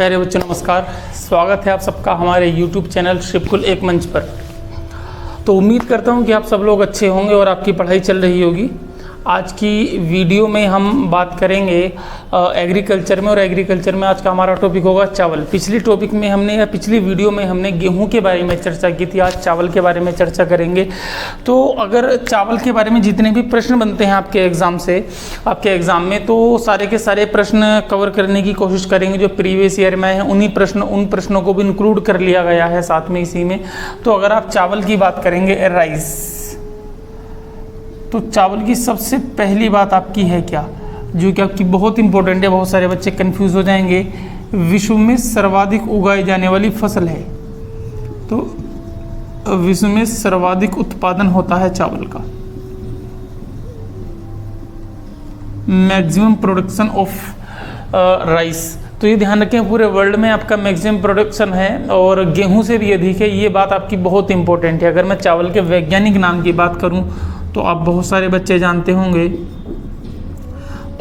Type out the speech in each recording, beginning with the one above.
प्यारे बच्चों नमस्कार। स्वागत है आप सबका हमारे YouTube चैनल शिवकुल एक मंच पर। तो उम्मीद करता हूं कि आप सब लोग अच्छे होंगे और आपकी पढ़ाई चल रही होगी। आज की वीडियो में हम बात करेंगे एग्रीकल्चर में, और एग्रीकल्चर में आज का हमारा टॉपिक होगा चावल। पिछली टॉपिक में हमने या पिछली वीडियो में हमने गेहूं के बारे में चर्चा की थी, आज चावल के बारे में चर्चा करेंगे। तो अगर चावल के बारे में जितने भी प्रश्न बनते हैं आपके एग्ज़ाम में, तो सारे के सारे प्रश्न कवर करने की कोशिश करेंगे जो प्रीवियस ईयर में हैं। उन प्रश्नों को भी इंक्लूड कर लिया गया है साथ में इसी में। तो अगर आप चावल की बात करेंगे, राइस, तो चावल की सबसे पहली बात आपकी है क्या, जो कि आपकी बहुत इंपॉर्टेंट है, बहुत सारे बच्चे कंफ्यूज हो जाएंगे। विश्व में सर्वाधिक उगाई जाने वाली फसल है, तो विश्व में सर्वाधिक उत्पादन होता है चावल का। मैक्सिमम प्रोडक्शन ऑफ राइस, तो ये ध्यान रखें पूरे वर्ल्ड में आपका मैक्सिमम प्रोडक्शन है और गेहूं से भी अधिक है। ये बात आपकी बहुत इंपॉर्टेंट है। अगर मैं चावल के वैज्ञानिक नाम की बात करूं तो आप बहुत सारे बच्चे जानते होंगे,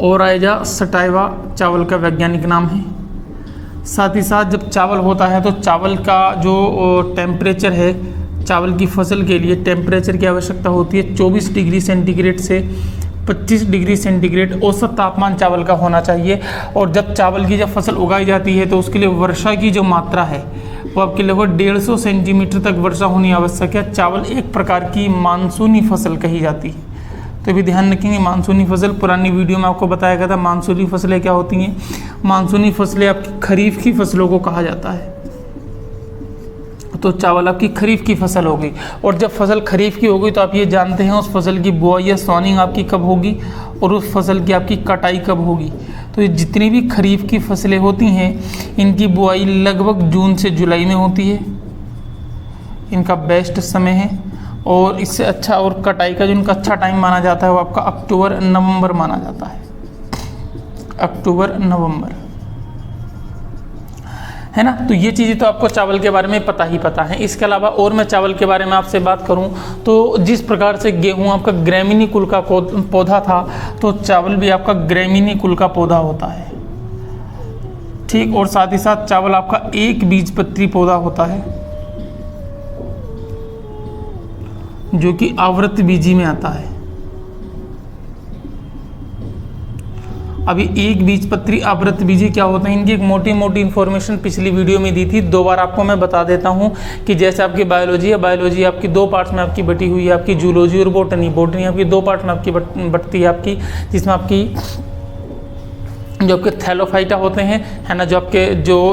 ओराइजा सटाइवा चावल का वैज्ञानिक नाम है। साथ ही साथ जब चावल होता है तो चावल का जो टेम्परेचर है, चावल की फसल के लिए टेम्परेचर की आवश्यकता होती है 24 डिग्री सेंटीग्रेड से 25 डिग्री सेंटीग्रेड औसत तापमान चावल का होना चाहिए। और जब चावल की जब फसल उगाई जाती है तो उसके लिए वर्षा की जो मात्रा है वो आपके लगभग 150 सेंटीमीटर तक वर्षा होनी आवश्यक है। चावल एक प्रकार की मानसूनी फसल कही जाती है, तो भी ध्यान रखेंगे। मानसूनी फसल, पुरानी वीडियो में आपको बताया गया था मानसूनी फसलें क्या होती हैं। मानसूनी फसलें आपकी खरीफ की फसलों को कहा जाता है। तो चावल आपकी खरीफ की फसल हो गई, और जब फसल खरीफ की हो गई तो आप ये जानते हैं उस फसल की बुआई या सॉनिंग आपकी कब होगी और उस फसल की आपकी कटाई कब होगी। तो ये जितनी भी खरीफ की फसलें होती हैं इनकी बुआई लगभग जून से जुलाई में होती है, इनका बेस्ट समय है। और इससे अच्छा और कटाई का जो इनका अच्छा टाइम माना जाता है वो आपका अक्टूबर नवंबर माना जाता है, अक्टूबर नवंबर, है ना। तो ये चीज़ें तो आपको चावल के बारे में पता ही पता है। इसके अलावा और मैं चावल के बारे में आपसे बात करूं तो जिस प्रकार से गेहूं आपका ग्रैमीनी कुल का पौधा था, तो चावल भी आपका ग्रैमीनी कुल का पौधा होता है, ठीक। और साथ ही साथ चावल आपका एक बीजपत्री पौधा होता है जो कि आवृतबीजी में आता है। अभी एक बीजपत्री आवृतबीजी क्या होता है, इनकी एक मोटी मोटी इन्फॉर्मेशन पिछली वीडियो में दी थी, दो बार आपको मैं बता देता हूं कि जैसे आपकी बायोलॉजी है, बायोलॉजी आपकी दो पार्ट्स में आपकी बटी हुई है, आपकी जूलॉजी और बोटनी। बोटनी आपकी दो पार्ट में आपकी बटती है आपकी, जिसमें आपकी जो आपके थैलोफाइटा होते हैं, है ना, जो आपके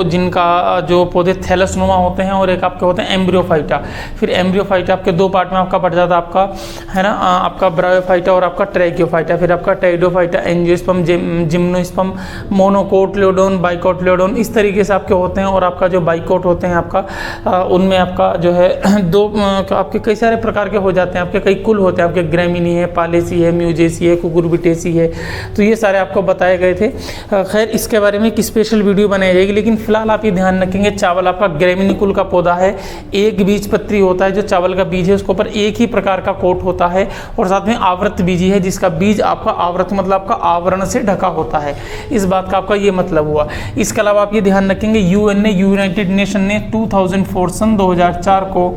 जिनका जो पौधे थैलसनुमा होते हैं, और एक आपके होते हैं एम्ब्रियोफाइटा। फिर एम्ब्रियोफाइटा आपके दो पार्ट में आपका बढ़ जाता है आपका, है ना, आपका ब्रायोफाइटा और आपका ट्रैकियोफाइटा। फिर आपका टेरिडोफाइटा, एंजियोस्पर्म, जिम्नोस्पर्म, मोनोकोटिलेडोन, बाइकोटिलेडोन, इस तरीके से आपके होते हैं। और आपका जो बाइकोट होते हैं आपका, उनमें आपका जो है दो आपके कई सारे प्रकार के हो जाते हैं, आपके कई कुल होते हैं, आपके ग्रैमीनी है, पालेसी है, म्यूजेसी है, कुकुरबिटेसी है। तो ये सारे आपको बताए गए थे। खैर इसके बारे में एक स्पेशल वीडियो बनाई जाएगी, लेकिन फिलहाल आप ये ध्यान रखेंगे चावल आपका ग्रैमीनी कुल का पौधा है। एक बीजपत्री होता है, जो चावल का बीज है उसके ऊपर एक ही प्रकार का कोट होता है, और साथ में आवृत बीजी है जिसका बीज आपका आवृत मतलब आपका आवरण से ढका होता है। इस बात का आपका ये मतलब हुआ। इसके अलावा आप ये ध्यान रखेंगे यूनाइटेड नेशन ने 2004 सन 2004 को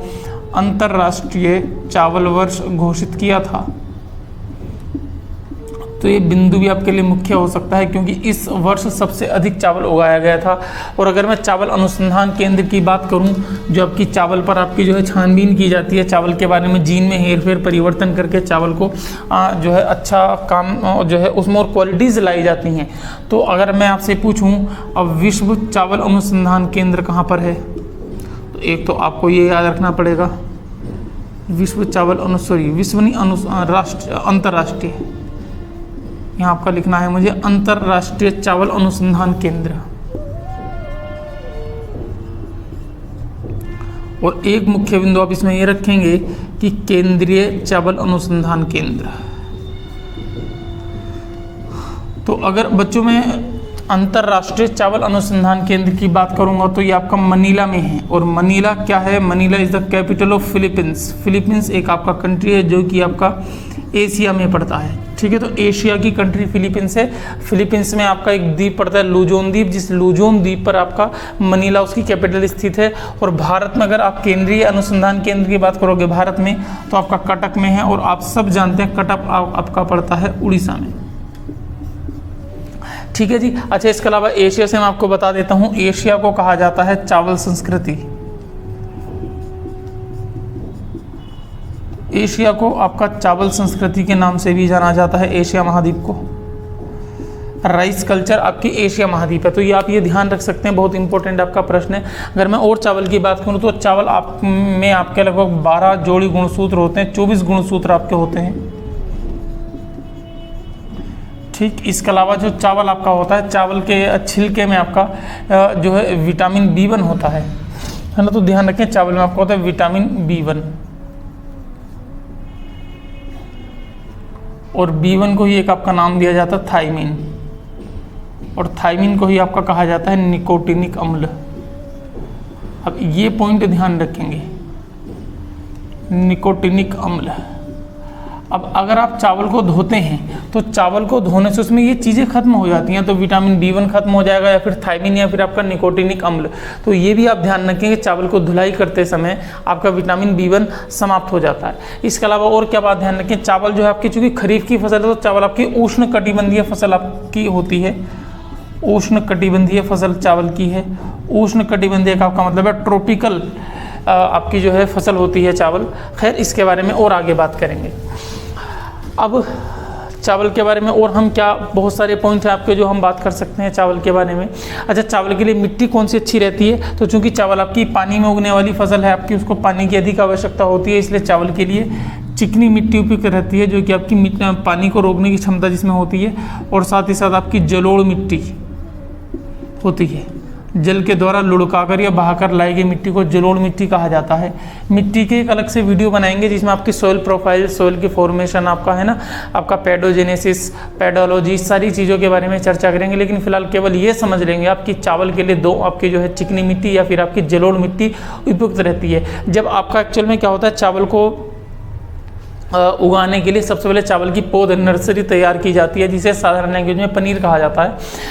अंतर्राष्ट्रीय चावल वर्ष घोषित किया था। तो ये बिंदु भी आपके लिए मुख्य हो सकता है क्योंकि इस वर्ष सबसे अधिक चावल उगाया गया था। और अगर मैं चावल अनुसंधान केंद्र की बात करूं, जो आपकी चावल पर आपकी जो है छानबीन की जाती है, चावल के बारे में जीन में हेरफेर परिवर्तन करके चावल को जो है अच्छा काम जो है उसमें और क्वालिटीज़ लाई जाती हैं। तो अगर मैं आपसे पूछूँ अब विश्व चावल अनुसंधान केंद्र कहाँ पर है, तो एक तो आपको ये याद रखना पड़ेगा, विश्व चावल अंतर्राष्ट्रीय, यहाँ आपका लिखना है मुझे अंतर्राष्ट्रीय चावल अनुसंधान केंद्र। और एक मुख्य बिंदु आप इसमें ये रखेंगे कि केंद्रीय चावल अनुसंधान केंद्र। तो अगर बच्चों में अंतर्राष्ट्रीय चावल अनुसंधान केंद्र की बात करूंगा तो ये आपका मनीला में है। और मनीला क्या है, Manila is the capital of Philippines. Philippines एक आपका कंट्री है जो कि आपका एशिया में पड़ता है। ठीक है, तो एशिया की कंट्री फिलीपींस है। फिलीपींस में आपका एक द्वीप पड़ता है लुजोन द्वीप, जिस लुजोन द्वीप पर आपका मनीला उसकी कैपिटल स्थित है। और भारत में अगर आप केंद्रीय अनुसंधान केंद्र की बात करोगे भारत में, तो आपका कटक में है। और आप सब जानते हैं कटक आपका पड़ता है उड़ीसा में। ठीक है जी। अच्छा, इसके अलावा एशिया से मैं आपको बता देता हूँ, एशिया को कहा जाता है चावल संस्कृति। एशिया को आपका चावल संस्कृति के नाम से भी जाना जाता है, एशिया महाद्वीप को। राइस कल्चर आपकी एशिया महाद्वीप है, तो ये आप ये ध्यान रख सकते हैं, बहुत इंपॉर्टेंट आपका प्रश्न है। अगर मैं और चावल की बात करूं तो चावल आप में आपके लगभग 12 जोड़ी गुणसूत्र होते हैं, 24 गुणसूत्र आपके होते हैं। ठीक, इसके अलावा जो चावल आपका होता है, चावल के छिलके में आपका जो है विटामिन B1 होता है ना, तो ध्यान रखें चावल में आपका होता है विटामिन B1। और B1 को ही एक आपका नाम दिया जाता है थायमिन, और थायमिन को ही आपका कहा जाता है निकोटिनिक अम्ल। अब ये पॉइंट ध्यान रखेंगे, निकोटिनिक अम्ल। अब अगर आप चावल को धोते हैं तो चावल को धोने से उसमें ये चीज़ें खत्म हो जाती हैं, तो विटामिन B1 खत्म हो जाएगा, या फिर थायमिन, या फिर आपका निकोटिनिक अम्ल। तो ये भी आप ध्यान रखेंगे, चावल को धुलाई करते समय आपका विटामिन B1 समाप्त हो जाता है। इसके अलावा और क्या बात ध्यान रखें, चावल जो है आपकी, चूंकि खरीफ की फसल है तो चावल आपकी उष्ण कटिबंधीय फसल आपकी होती है। उष्ण कटिबंधीय फसल चावल की है। उष्ण कटिबंधीय का आपका मतलब है ट्रॉपिकल आपकी जो है फसल होती है चावल। खैर, इसके बारे में और आगे बात करेंगे। अब चावल के बारे में और हम क्या, बहुत सारे पॉइंट हैं आपके जो हम बात कर सकते हैं चावल के बारे में। अच्छा, चावल के लिए मिट्टी कौन सी अच्छी रहती है, तो चूंकि चावल आपकी पानी में उगने वाली फसल है आपकी, उसको पानी की अधिक आवश्यकता होती है, इसलिए चावल के लिए चिकनी मिट्टी उपयुक्त रहती है, जो कि आपकी पानी को रोकने की क्षमता जिसमें होती है। और साथ ही साथ आपकी जलोढ़ मिट्टी होती है, जल के द्वारा लुढ़काकर या बहाकर लाई गई मिट्टी को जलोढ़ मिट्टी कहा जाता है। मिट्टी के एक अलग से वीडियो बनाएंगे जिसमें आपकी सॉइल प्रोफाइल, सॉइल की फॉर्मेशन आपका है ना, आपका पेडोजेनेसिस, पेडोलॉजी, सारी चीज़ों के बारे में चर्चा करेंगे। लेकिन फिलहाल केवल ये समझ लेंगे आपकी चावल के लिए दो आपकी जो है चिकनी मिट्टी या फिर आपकी जलोढ़ मिट्टी उपयुक्त रहती है। जब आपका एक्चुअल में क्या होता है, चावल को उगाने के लिए सबसे पहले चावल की पौध नर्सरी तैयार की जाती है, जिसे साधारण लैंग्वेज में पनीर कहा जाता है।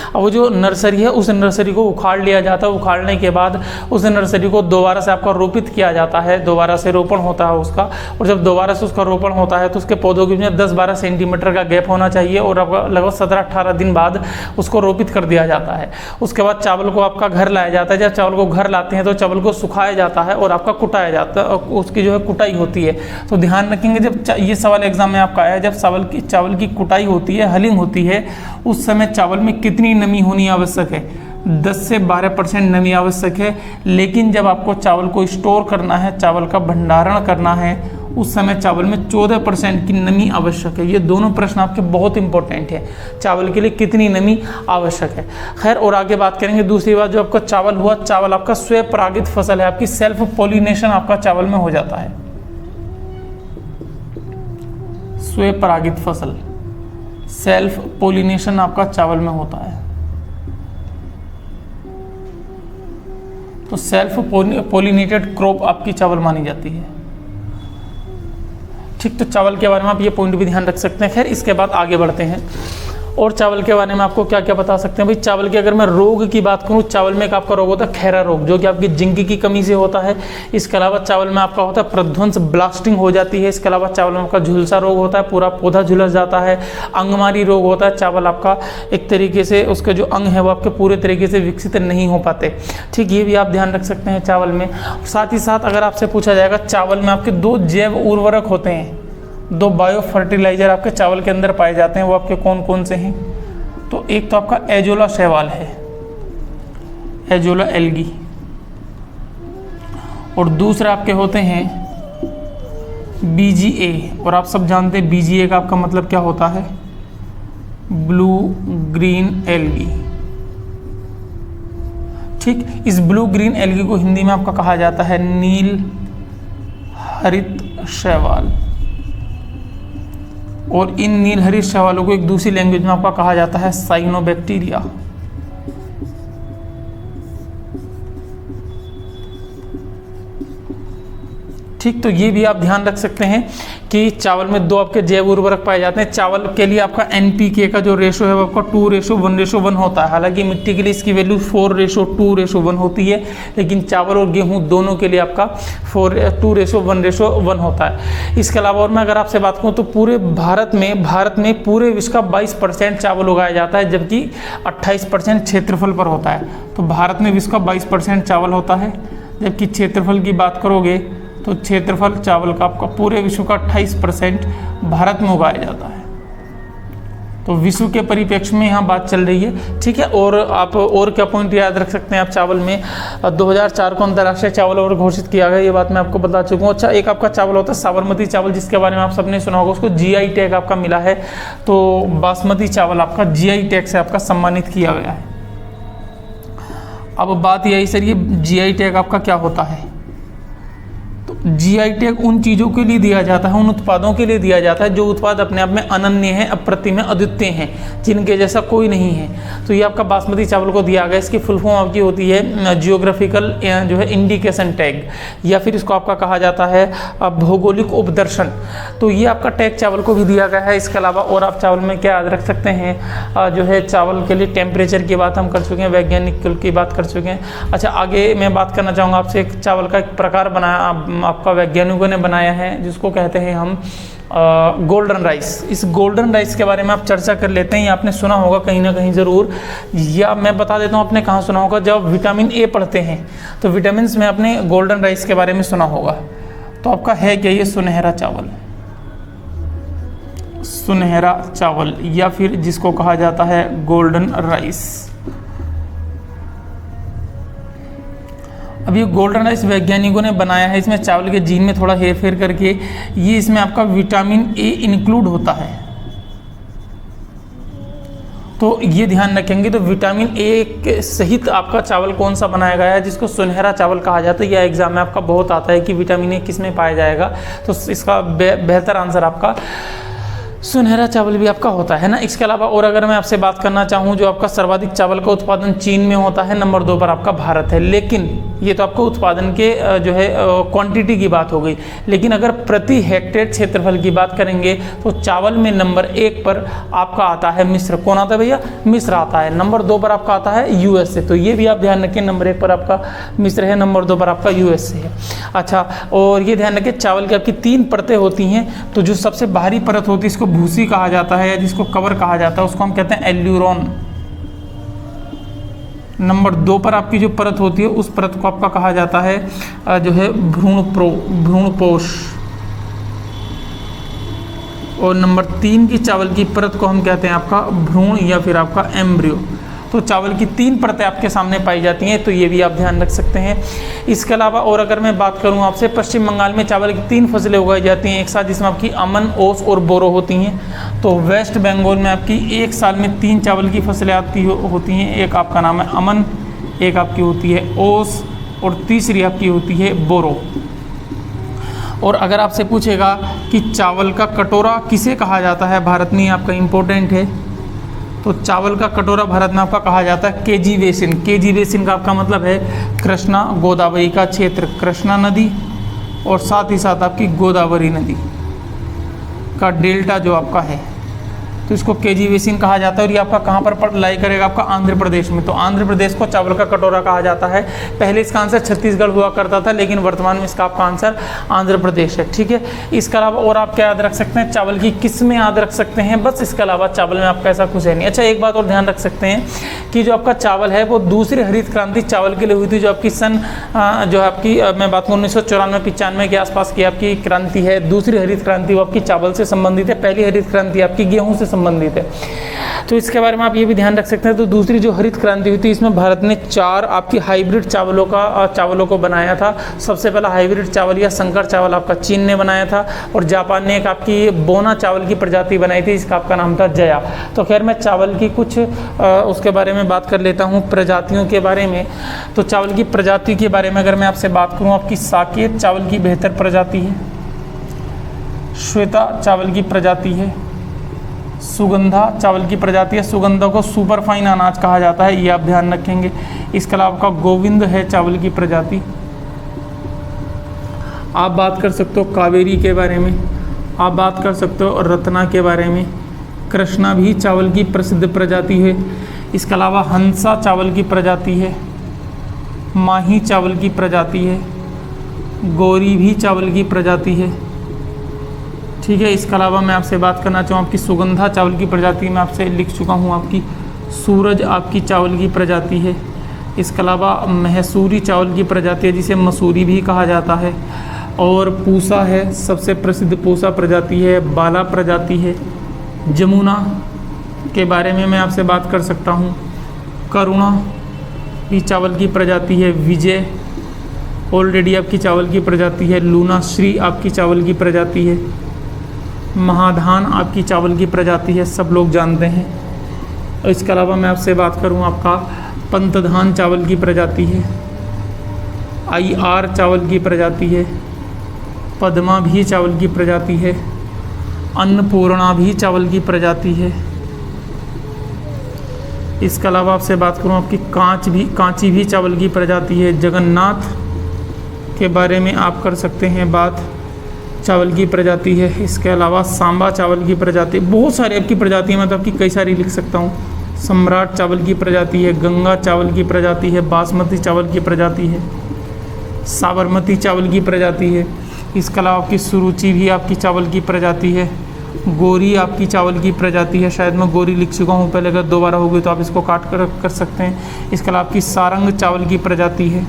अब वो जो नर्सरी है उस नर्सरी को उखाड़ लिया जाता है। उखाड़ने के बाद उस नर्सरी को दोबारा से आपका रोपित किया जाता है, दोबारा से रोपण होता है उसका। और जब दोबारा से उसका रोपण होता है तो उसके पौधों के बीच 10-12 सेंटीमीटर का गैप होना चाहिए, और आपका लगभग 17-18 दिन बाद उसको रोपित कर दिया जाता है। उसके बाद चावल को आपका घर लाया जाता है। जब चावल को घर लाते हैं तो चावल को सुखाया जाता है और आपका कुटाया जाता है, उसकी जो है कुटाई होती है। तो ध्यान रखेंगे, जब ये सवाल एग्जाम में आपका आया, जब चावल की कुटाई होती है, हलिंग होती है, उस समय चावल में कितनी नमी होनी आवश्यक है? 10 से 12% नमी आवश्यक है। लेकिन जब आपको चावल को स्टोर करना है, चावल का भंडारण करना है, उस समय चावल में 14% की नमी आवश्यक है। ये दोनों प्रश्न आपके बहुत इंपॉर्टेंट है, चावल के लिए कितनी नमी आवश्यक है। खैर, और आगे बात करेंगे। दूसरी बात, जो आपका चावल हुआ, चावल आपका स्वयं परागित फसल है, आपकी सेल्फ पोलिनेशन आपका चावल में हो जाता है। स्वयं परागित फसल, सेल्फ पोलिनेशन आपका चावल में होता है। तो सेल्फ पोलिनेटेड क्रॉप आपकी चावल मानी जाती है। ठीक, तो चावल के बारे में आप ये पॉइंट भी ध्यान रख सकते हैं। खैर, इसके बाद आगे बढ़ते हैं और चावल के बारे में आपको क्या क्या बता सकते हैं भाई। चावल की अगर मैं रोग की बात करूं, चावल में एक आपका रोग होता है खैरा रोग, जो कि आपकी जिंक की कमी से होता है। इसके अलावा चावल में आपका होता है प्रध्वंस, ब्लास्टिंग हो जाती है। इसके अलावा चावल में आपका झुलसा रोग होता है, पूरा पौधा झुलस जाता है। अंगमारी रोग होता है, चावल आपका एक तरीके से उसके जो अंग है वो आपके पूरे तरीके से विकसित नहीं हो पाते। ठीक, ये भी आप ध्यान रख सकते हैं चावल में। साथ ही साथ अगर आपसे पूछा जाएगा, चावल में आपके 2 जैव उर्वरक होते हैं, 2 बायो फर्टिलाइजर आपके चावल के अंदर पाए जाते हैं, वो आपके कौन कौन से हैं? तो एक तो आपका एजोला शैवाल है, एजोला एल्गी, और दूसरा आपके होते हैं BGA। और आप सब जानते हैं BGA का आपका मतलब क्या होता है? Blue green algae. ठीक, इस ब्लू ग्रीन एल्गी को हिंदी में आपका कहा जाता है नील हरित शैवाल। और इन नील हरित शैवालों को एक दूसरी लैंग्वेज में आपका कहा जाता है साइनोबैक्टीरिया। ठीक। तो ये भी आप ध्यान रख सकते हैं कि चावल में 2 आपके जैव उर्वरक पाए जाते हैं। चावल के लिए आपका NPK का जो रेशो है वो आपका 2:1:1 होता है। हालांकि मिट्टी के लिए इसकी वैल्यू 4:2:1 होती है, लेकिन चावल और गेहूं दोनों के लिए आपका 2:1:1 होता है। इसके अलावा और मैं अगर आपसे बात करूँ तो पूरे भारत में पूरे विश्व का 22% चावल उगाया जाता है, जबकि 28% क्षेत्रफल पर होता है। तो भारत में विश्व का 22% चावल होता है, जबकि क्षेत्रफल की बात करोगे तो क्षेत्रफल चावल का आपका पूरे विश्व का 28% भारत में उगाया जाता है। तो विश्व के परिप्रेक्ष्य में यहाँ बात चल रही है, ठीक है। और आप और क्या पॉइंट याद रख सकते हैं आप चावल में, 2004 को अंतर्राष्ट्रीय चावल वर्ष घोषित किया गया, ये बात मैं आपको बता चुका हूँ। अच्छा, एक आपका चावल होता है साबरमती चावल, जिसके बारे में आप सबने सुना होगा, उसको GI टैग आपका मिला है। तो बासमती चावल आपका GI टैग से आपका सम्मानित किया गया है। अब बात यही सर, ये GI टैग आपका क्या होता है? तो GI टैग उन चीज़ों के लिए दिया जाता है, उन उत्पादों के लिए दिया जाता है जो उत्पाद अपने आप में अनन्य हैं, अप्रतिम हैं, अद्वितीय हैं, जिनके जैसा कोई नहीं है। तो ये आपका बासमती चावल को दिया गया। इसकी फुल फॉर्म आपकी होती है जियोग्राफिकल जो है इंडिकेशन टैग, या फिर इसको आपका कहा जाता है भौगोलिक उपदर्शन। तो ये आपका टैग चावल को भी दिया गया है। इसके अलावा और आप चावल में क्या याद रख सकते हैं, जो है चावल के लिए टेम्परेचर की बात हम कर चुके हैं, वैज्ञानिक कुल की बात कर चुके हैं। अच्छा, आगे मैं बात करना चाहूँगा आपसे, एक चावल का एक प्रकार बनाया आपका वैज्ञानिकों ने बनाया है, जिसको कहते हैं हम गोल्डन राइस। इस गोल्डन राइस के बारे में आप चर्चा कर लेते हैं। ये आपने सुना होगा कहीं ना कहीं ज़रूर, या मैं बता देता हूँ आपने कहाँ सुना होगा। जब विटामिन A पढ़ते हैं तो विटामिन में आपने गोल्डन राइस के बारे में सुना होगा। तो आपका है क्या ये सुनहरा चावल, सुनहरा चावल, या फिर जिसको कहा जाता है गोल्डन राइस। अब ये गोल्डन राइस वैज्ञानिकों ने बनाया है। इसमें चावल के जीन में थोड़ा हेरफेर करके ये इसमें आपका विटामिन A इंक्लूड होता है। तो ये ध्यान रखेंगे। तो विटामिन A के सहित आपका चावल कौन सा बनाया गया है जिसको सुनहरा चावल कहा जाता है। यह एग्जाम में आपका बहुत आता है कि विटामिन A किस में पाया जाएगा। तो इसका बेहतर आंसर आपका सुनहरा चावल भी आपका होता है ना। इसके अलावा और अगर मैं आपसे बात करना चाहूँ, जो आपका सर्वाधिक चावल का उत्पादन चीन में होता है, नंबर 2 पर आपका भारत है। लेकिन ये तो आपको उत्पादन के जो है क्वांटिटी की बात हो गई, लेकिन अगर प्रति हेक्टेयर क्षेत्रफल की बात करेंगे तो चावल में नंबर 1 पर आपका आता है मिस्र। कौन आता है भैया? मिस्र आता है। नंबर 2 पर आपका आता है USA। तो ये भी आप ध्यान रखें, नंबर 1 पर आपका मिस्र है, नंबर 2 पर आपका USA है। अच्छा, और ये ध्यान रखें चावल की आपकी 3 परतें होती हैं। तो जो सबसे बाहरी परत होती है इसको भूसी कहा जाता है, या जिसको कवर कहा जाता है उसको हम कहते हैं एल्यूरोन। नंबर 2 पर आपकी जो परत होती है उस परत को आपका कहा जाता है जो है भ्रूणपोष। और नंबर 3 की चावल की परत को हम कहते हैं आपका भ्रूण या फिर आपका एम्ब्रियो। तो चावल की 3 परतें आपके सामने पाई जाती हैं, तो ये भी आप ध्यान रख सकते हैं। इसके अलावा और अगर मैं बात करूं आपसे, पश्चिम बंगाल में चावल की 3 फसलें उगाई जाती हैं एक साथ, जिसमें आपकी अमन, ओस और बोरो होती हैं। तो वेस्ट बंगाल में आपकी एक साल में 3 चावल की फसलें आती होती हैं। एक आपका नाम है अमन, एक आपकी होती है ओस, और तीसरी आपकी होती है बोरो। और अगर आपसे पूछेगा कि चावल का कटोरा किसे कहा जाता है भारत में, आपका इम्पोर्टेंट है। तो चावल का कटोरा भारत में आपका कहा जाता है केजी बेसिन। केजी बेसिन का आपका मतलब है कृष्णा गोदावरी का क्षेत्र, कृष्णा नदी और साथ ही साथ आपकी गोदावरी नदी का डेल्टा जो आपका है, तो इसको केजी बेसिन कहा जाता है। और ये आपका कहाँ पर लाई करेगा? आपका आंध्र प्रदेश में। तो आंध्र प्रदेश को चावल का कटोरा कहा जाता है। पहले इसका आंसर छत्तीसगढ़ हुआ करता था, लेकिन वर्तमान में इसका आपका आंसर आंध्र प्रदेश है, ठीक है। इसके अलावा और आप क्या याद रख सकते हैं? चावल की किस्में याद रख सकते हैं, बस। इसके अलावा चावल में आपका ऐसा कुछ है नहीं। अच्छा, एक बात और ध्यान रख सकते हैं कि जो आपका चावल है वो दूसरी हरित क्रांति चावल के लिए हुई थी, जो आपकी सन जो है आपकी मैं बात करूँ 1994-95 के आसपास की आपकी क्रांति है। दूसरी हरित क्रांति वो आपकी चावल से संबंधित है, पहली हरित क्रांति आपकी गेहूँ से संबंधित है। तो इसके बारे में आप ये भी ध्यान रख सकते हैं। तो दूसरी जो हरित क्रांति हुई थी, इसमें भारत ने 4 आपकी हाइब्रिड चावलों को बनाया था। सबसे पहला हाइब्रिड चावल या संकर चावल आपका चीन ने बनाया था, और जापान ने एक आपकी बोना चावल की प्रजाति बनाई थी, इसका आपका नाम था जया। तो खैर मैं चावल की कुछ उसके बारे में बात कर लेता हूँ, प्रजातियों के बारे में। तो चावल की प्रजाति के बारे में अगर मैं आपसे बात करूँ, आपकी साकेत चावल की बेहतर प्रजाति है, श्वेता चावल की प्रजाति है, सुगंधा चावल की प्रजाति है। सुगंधा को सुपरफाइन अनाज कहा जाता है, ये आप ध्यान रखेंगे। इसके अलावा आपका गोविंद है चावल की प्रजाति। आप बात कर सकते हो कावेरी के बारे में, आप बात कर सकते हो रत्ना के बारे में। कृष्णा भी चावल की प्रसिद्ध प्रजाति है। इसके अलावा हंसा चावल की प्रजाति है, माही चावल की प्रजाति है, गौरी भी चावल की प्रजाति है। ठीक है, इसके अलावा मैं आपसे बात करना चाहूँ आपकी सुगंधा चावल की प्रजाति मैं आपसे लिख चुका हूँ। आपकी सूरज आपकी चावल की प्रजाति है। इसके अलावा महसूरी चावल की प्रजाति है, जिसे मसूरी भी कहा जाता है। और पूसा है, सबसे प्रसिद्ध पूसा प्रजाति है, बाला प्रजाति है। जमुना के बारे में मैं आपसे बात कर सकता हूँ। करुणा भी चावल की प्रजाति है। विजय ऑलरेडी आपकी चावल की प्रजाति है। लूनाश्री आपकी चावल की प्रजाति है। महाधान आपकी चावल की प्रजाति है, सब लोग जानते हैं। और इसके अलावा मैं आपसे बात करूं आपका पंतधान चावल की प्रजाति है। IR चावल की प्रजाति है। पद्मा भी चावल की प्रजाति है। अन्नपूर्णा भी चावल की प्रजाति है। इसके अलावा आपसे बात करूं आपकी कांची भी चावल की प्रजाति है। जगन्नाथ के बारे में आप कर सकते हैं बात, चावल की प्रजाति है। इसके अलावा सांबा चावल की प्रजाति, बहुत सारी आपकी प्रजाति है, मैं तो आपकी कई सारी लिख सकता हूँ। सम्राट चावल की प्रजाति है। गंगा चावल की प्रजाति है। बासमती चावल की प्रजाति है। साबरमती चावल की प्रजाति है। इसके अलावा आपकी सुरुचि भी आपकी चावल की प्रजाति है। गोरी आपकी चावल की प्रजाति है, शायद मैं गोरी लिख चुका हूँ पहले, अगर दोबारा होगी तो आप इसको काट कर सकते हैं। इसके अलावा आपकी सारंग चावल की प्रजाति है।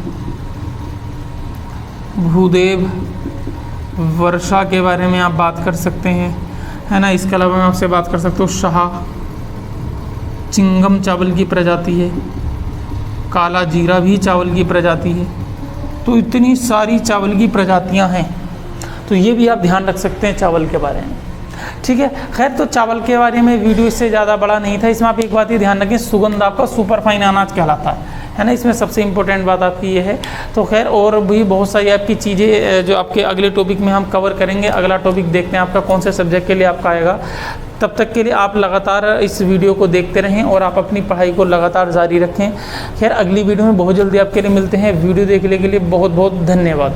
भूदेव, वर्षा के बारे में आप बात कर सकते हैं, है ना। इसके अलावा मैं आपसे बात कर सकता हूँ शाह, चिंगम चावल की प्रजाति है। काला जीरा भी चावल की प्रजाति है। तो इतनी सारी चावल की प्रजातियां हैं, तो ये भी आप ध्यान रख सकते हैं चावल के बारे में। ठीक है, खैर तो चावल के बारे में वीडियो इससे ज़्यादा बड़ा नहीं था। इसमें आप एक बात ही ध्यान रखें, सुगंध आपका सुपरफाइन अनाज कहलाता है ना। इसमें सबसे इम्पोर्टेंट बात आपकी ये है। तो खैर और भी बहुत सारी आपकी चीज़ें जो आपके अगले टॉपिक में हम कवर करेंगे। अगला टॉपिक देखते हैं आपका कौन से सब्जेक्ट के लिए आपका आएगा। तब तक के लिए आप लगातार इस वीडियो को देखते रहें और आप अपनी पढ़ाई को लगातार जारी रखें। खैर अगली वीडियो में बहुत जल्दी आपके लिए मिलते हैं। वीडियो देखने के लिए बहुत बहुत धन्यवाद।